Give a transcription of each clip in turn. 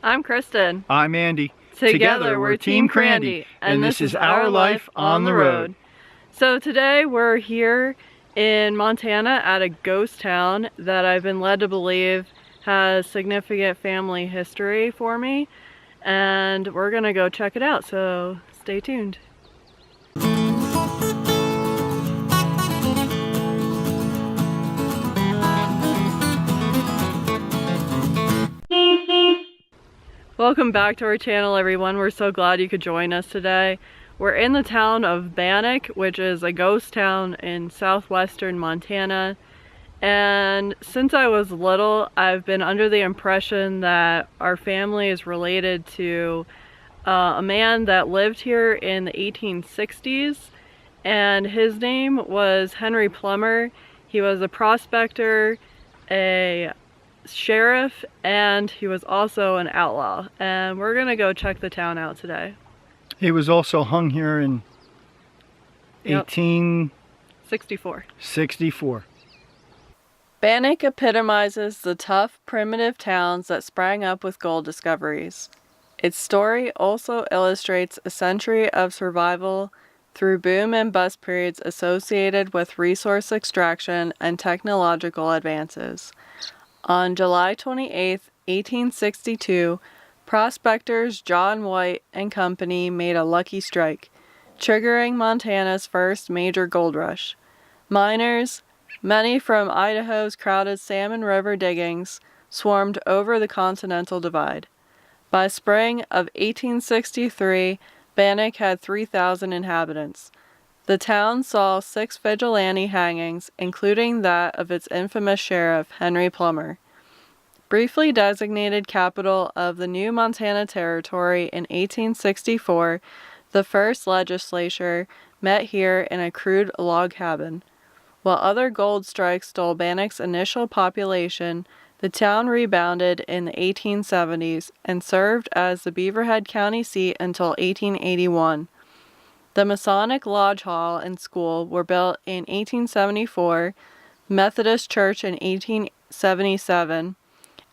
I'm Kristen. I'm Andy. Together we're Team Krandy, and this is our life on the road. So today we're here in Montana at a ghost town that I've been led to believe has significant family history for me, and we're gonna go check it out, so stay tuned. Welcome back to our channel, everyone. We're so glad you could join us today. We're in the town of Bannack, which is a ghost town in southwestern Montana. And since I was little, I've been under the impression that our family is related to a man that lived here in the 1860s. And his name was Henry Plummer. He was a prospector, a sheriff, and he was also an outlaw, and we're gonna go check the town out today. He was also hung here in 1864. Bannack epitomizes the tough, primitive towns that sprang up with gold discoveries. Its story also illustrates a century of survival through boom and bust periods associated with resource extraction and technological advances. On July 28, 1862, prospectors John White and Company made a lucky strike, triggering Montana's first major gold rush. Miners, many from Idaho's crowded Salmon River diggings, swarmed over the Continental Divide. By spring of 1863, Bannack had 3,000 inhabitants. The town saw 6 vigilante hangings, including that of its infamous sheriff, Henry Plummer. Briefly designated capital of the new Montana Territory in 1864, the first legislature met here in a crude log cabin. While other gold strikes stole Bannack's initial population, the town rebounded in the 1870s and served as the Beaverhead County seat until 1881. The Masonic Lodge Hall and School were built in 1874, Methodist Church in 1877,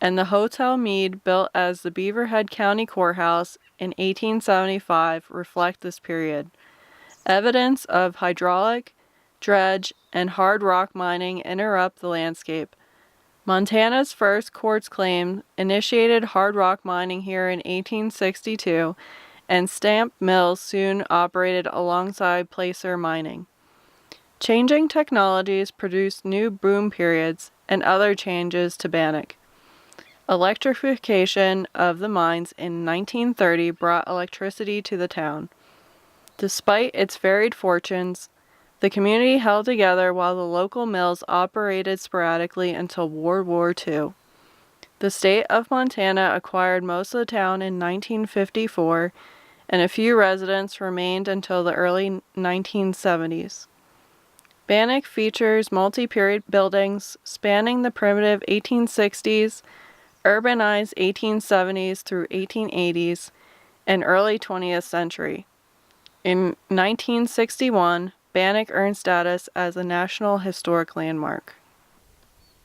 and the Hotel Meade, built as the Beaverhead County Courthouse in 1875, reflect this period. Evidence of hydraulic, dredge, and hard rock mining interrupt the landscape. Montana's first quartz claim initiated hard rock mining here in 1862, and stamp mills soon operated alongside placer mining. Changing technologies produced new boom periods and other changes to Bannack. Electrification of the mines in 1930 brought electricity to the town. Despite its varied fortunes, the community held together while the local mills operated sporadically until World War II. The state of Montana acquired most of the town in 1954, and a few residents remained until the early 1970s. Bannack features multi-period buildings spanning the primitive 1860s, urbanized 1870s through 1880s, and early 20th century. In 1961, Bannack earned status as a National Historic Landmark.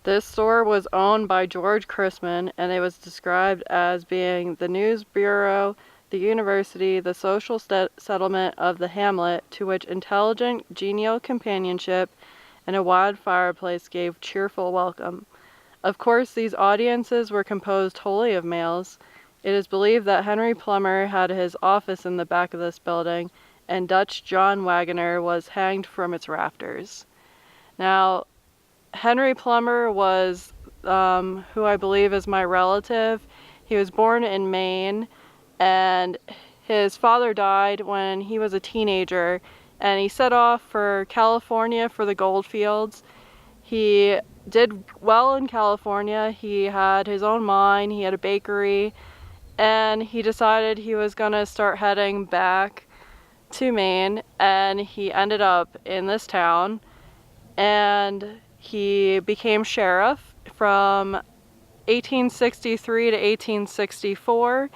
This store was owned by George Christman, and it was described as being the news bureau, the university, the social settlement of the hamlet, to which intelligent, genial companionship and a wide fireplace gave cheerful welcome. Of course, these audiences were composed wholly of males. It is believed that Henry Plummer had his office in the back of this building, and Dutch John Wagoner was hanged from its rafters. Now, Henry Plummer was who I believe is my relative. He was born in Maine, and his father died when he was a teenager, and he set off for California for the gold fields. He did well in California. He had his own mine, he had a bakery, and he decided he was going to start heading back to Maine, and he ended up in this town, and he became sheriff from 1863 to 1864.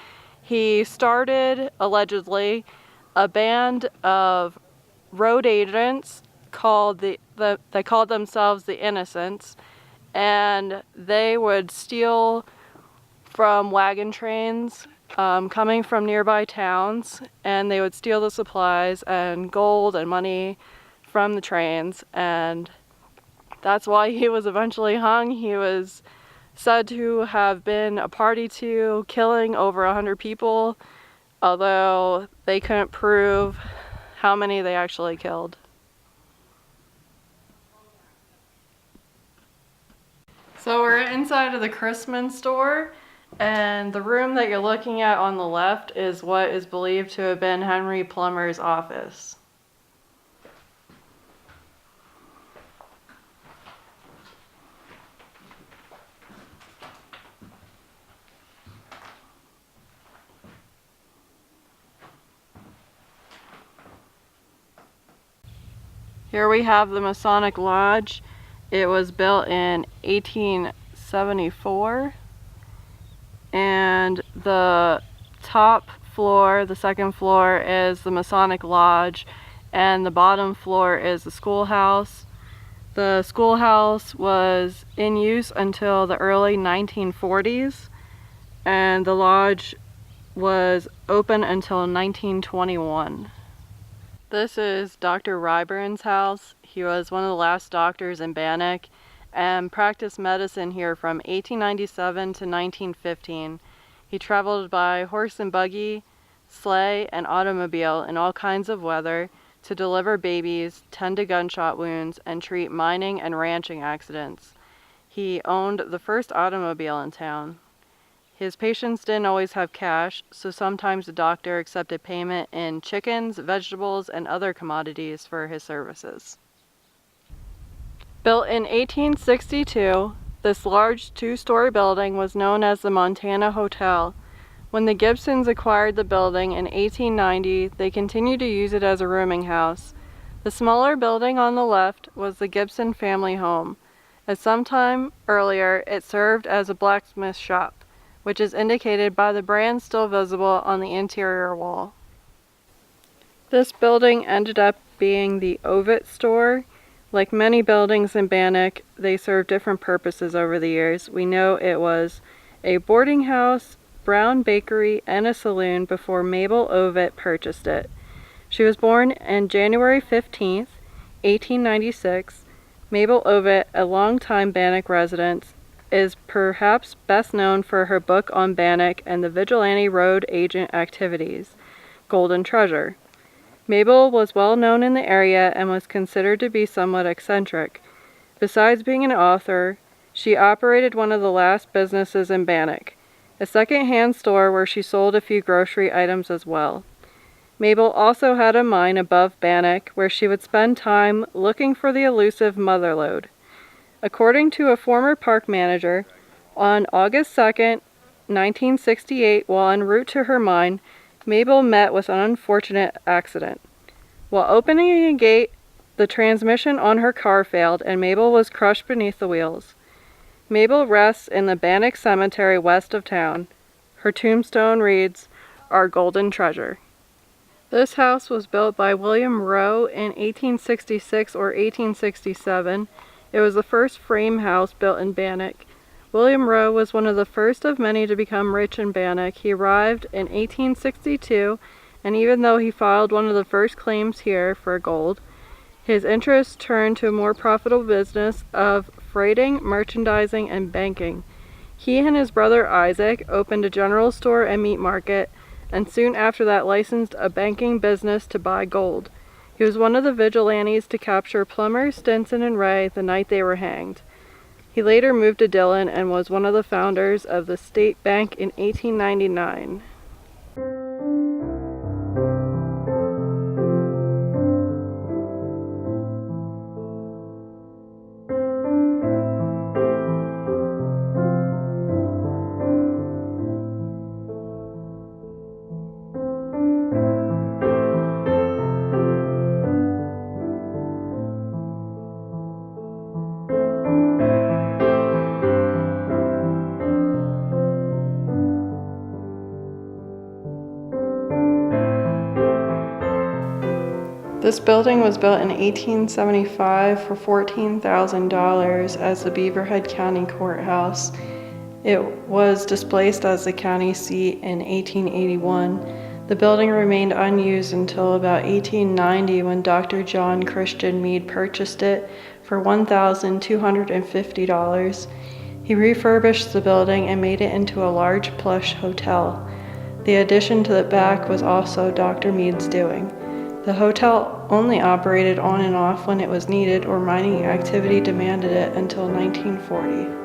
He started, allegedly, a band of road agents called they called themselves the Innocents, and they would steal from wagon trains coming from nearby towns, and they would steal the supplies and gold and money from the trains, and that's why he was eventually hung. He was said to have been a party to killing over 100 people, although they couldn't prove how many they actually killed. So we're inside of the Kristen store, and the room that you're looking at on the left is what is believed to have been Henry Plummer's office. Here we have the Masonic Lodge. It was built in 1874, and the top floor, the second floor, is the Masonic Lodge, and the bottom floor is the schoolhouse. The schoolhouse was in use until the early 1940s, and the lodge was open until 1921. This is Dr. Ryburn's house. He was one of the last doctors in Bannack and practiced medicine here from 1897 to 1915. He traveled by horse and buggy, sleigh, and automobile in all kinds of weather to deliver babies, tend to gunshot wounds, and treat mining and ranching accidents. He owned the first automobile in town. His patients didn't always have cash, so sometimes the doctor accepted payment in chickens, vegetables, and other commodities for his services. Built in 1862, this large two-story building was known as the Montana Hotel. When the Gibsons acquired the building in 1890, they continued to use it as a rooming house. The smaller building on the left was the Gibson family home. As sometime earlier, it served as a blacksmith shop, which is indicated by the brand still visible on the interior wall. This building ended up being the Ovett store. Like many buildings in Bannack, they served different purposes over the years. We know it was a boarding house, brown bakery, and a saloon before Mabel Ovett purchased it. She was born on January 15th, 1896. Mabel Ovett, a longtime Bannack resident, is perhaps best known for her book on Bannack and the vigilante road agent activities, Golden Treasure. Mabel was well known in the area and was considered to be somewhat eccentric. Besides being an author, she operated one of the last businesses in Bannack, a second-hand store where she sold a few grocery items as well. Mabel also had a mine above Bannack where she would spend time looking for the elusive motherlode. According to a former park manager, on August 2nd, 1968, while en route to her mine, Mabel met with an unfortunate accident. While opening a gate, the transmission on her car failed and Mabel was crushed beneath the wheels. Mabel rests in the Bannack Cemetery west of town. Her tombstone reads, "Our Golden Treasure." This house was built by William Rowe in 1866 or 1867. It was the first frame house built in Bannack. William Rowe was one of the first of many to become rich in Bannack. He arrived in 1862, and even though he filed one of the first claims here for gold, his interest turned to a more profitable business of freighting, merchandising, and banking. He and his brother Isaac opened a general store and meat market, and soon after that licensed a banking business to buy gold. He was one of the vigilantes to capture Plummer, Stinson, and Ray the night they were hanged. He later moved to Dillon and was one of the founders of the State Bank in 1899. This building was built in 1875 for $14,000 as the Beaverhead County Courthouse. It was displaced as the county seat in 1881. The building remained unused until about 1890 when Dr. John Christian Meade purchased it for $1,250. He refurbished the building and made it into a large plush hotel. The addition to the back was also Dr. Meade's doing. The hotel only operated on and off when it was needed or mining activity demanded it until 1940.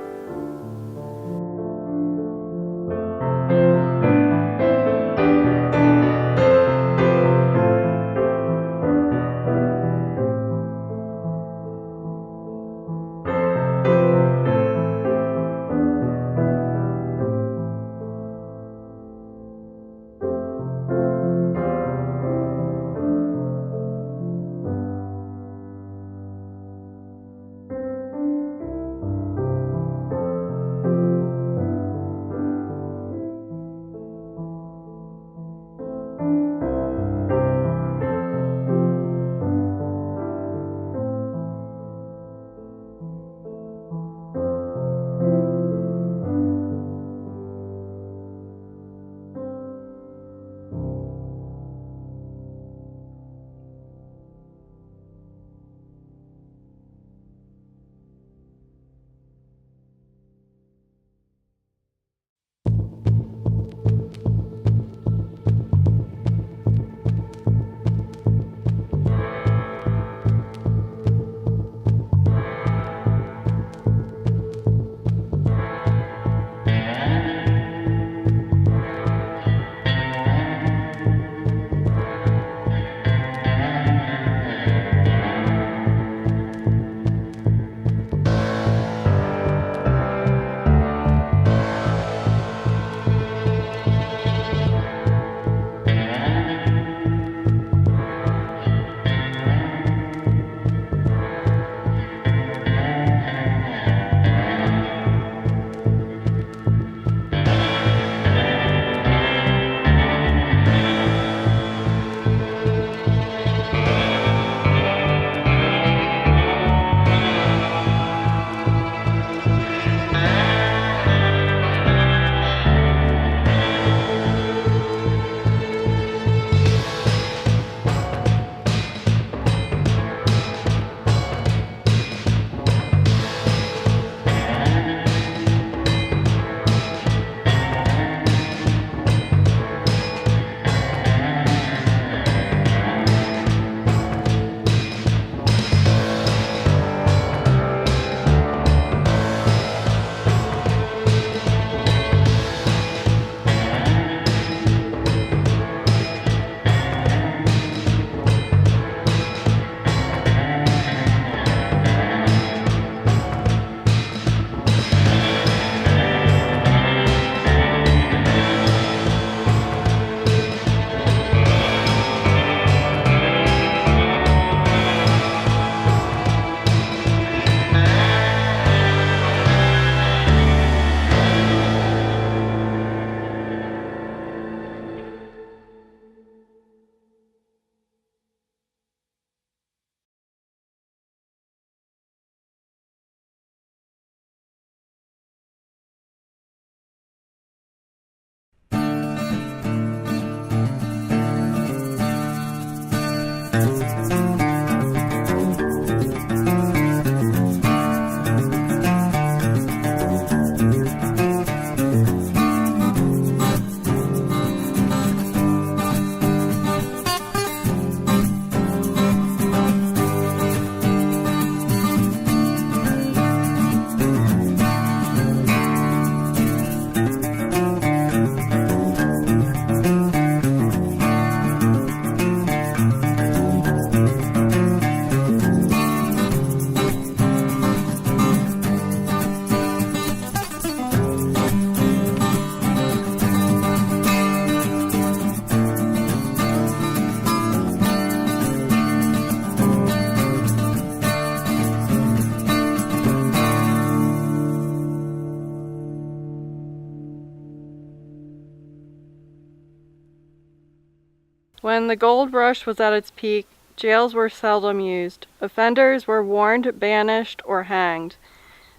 When the gold rush was at its peak, jails were seldom used. Offenders were warned, banished, or hanged.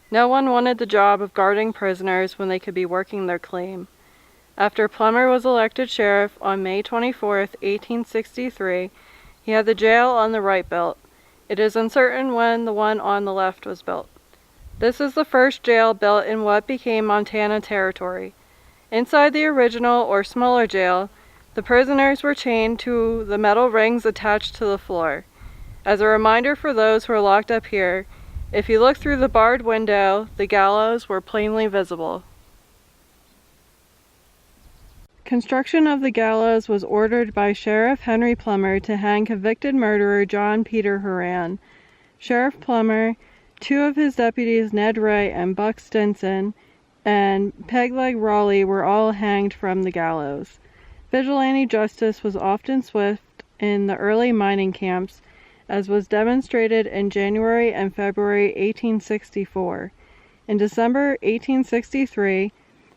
No one wanted the job of guarding prisoners when they could be working their claim. After Plummer was elected sheriff on May 24, 1863, he had the jail on the right built. It is uncertain when the one on the left was built. This is the first jail built in what became Montana Territory. Inside the original or smaller jail, the prisoners were chained to the metal rings attached to the floor. As a reminder for those who are locked up here, if you look through the barred window, the gallows were plainly visible. Construction of the gallows was ordered by Sheriff Henry Plummer to hang convicted murderer John Peter Horan. Sheriff Plummer, two of his deputies Ned Ray and Buck Stinson, and Pegleg Raleigh were all hanged from the gallows. Vigilante justice was often swift in the early mining camps, as was demonstrated in January and February 1864. In December 1863,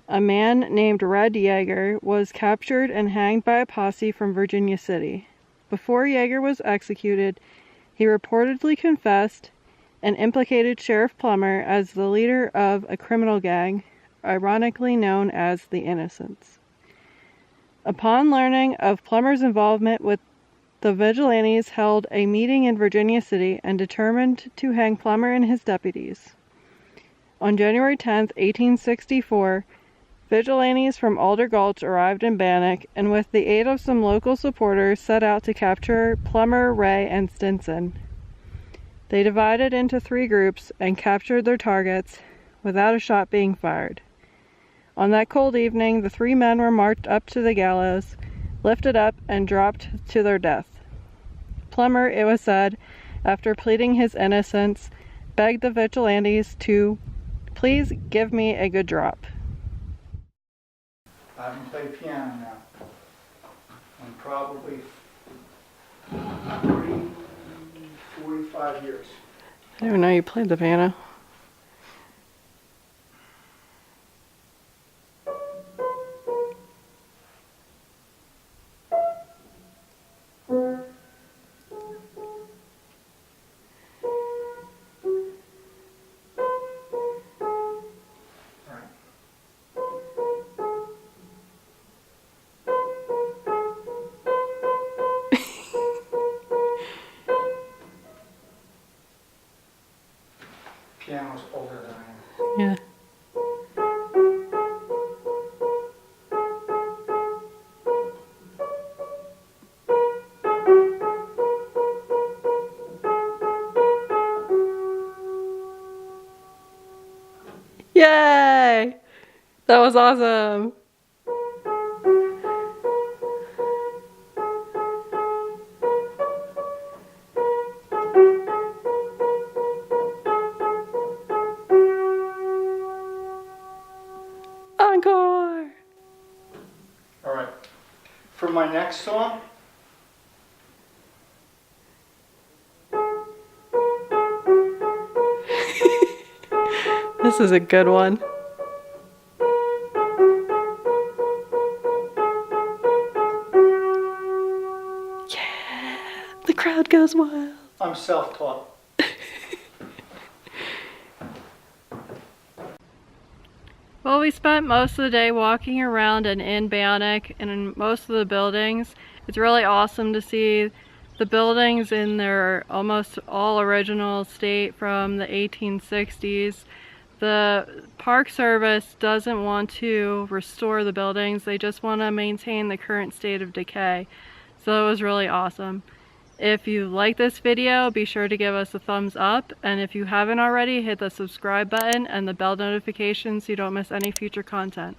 a man named Red Yeager was captured and hanged by a posse from Virginia City. Before Yeager was executed, he reportedly confessed and implicated Sheriff Plummer as the leader of a criminal gang, ironically known as the Innocents. Upon learning of Plummer's involvement with the vigilantes held a meeting in Virginia City and determined to hang Plummer and his deputies. On January 10, 1864, vigilantes from Alder Gulch arrived in Bannack and with the aid of some local supporters set out to capture Plummer, Ray, and Stinson. They divided into 3 groups and captured their targets without a shot being fired. On that cold evening, the 3 men were marched up to the gallows, lifted up, and dropped to their death. Plummer, it was said, after pleading his innocence, begged the vigilantes to please give me a good drop. I haven't played piano now in probably 45 years. I didn't know you played the piano. Piano's older than I am. Yeah. Yay! That was awesome. Encore! All right. For my next song, This is a good one. Yeah, the crowd goes wild. I'm self-taught. Well, we spent most of the day walking around and in Bannack and in most of the buildings. It's really awesome to see the buildings in their almost all original state from the 1860s. The Park Service doesn't want to restore the buildings, they just want to maintain the current state of decay. So it was really awesome. If you like this video, be sure to give us a thumbs up, and if you haven't already, hit the subscribe button and the bell notification so you don't miss any future content.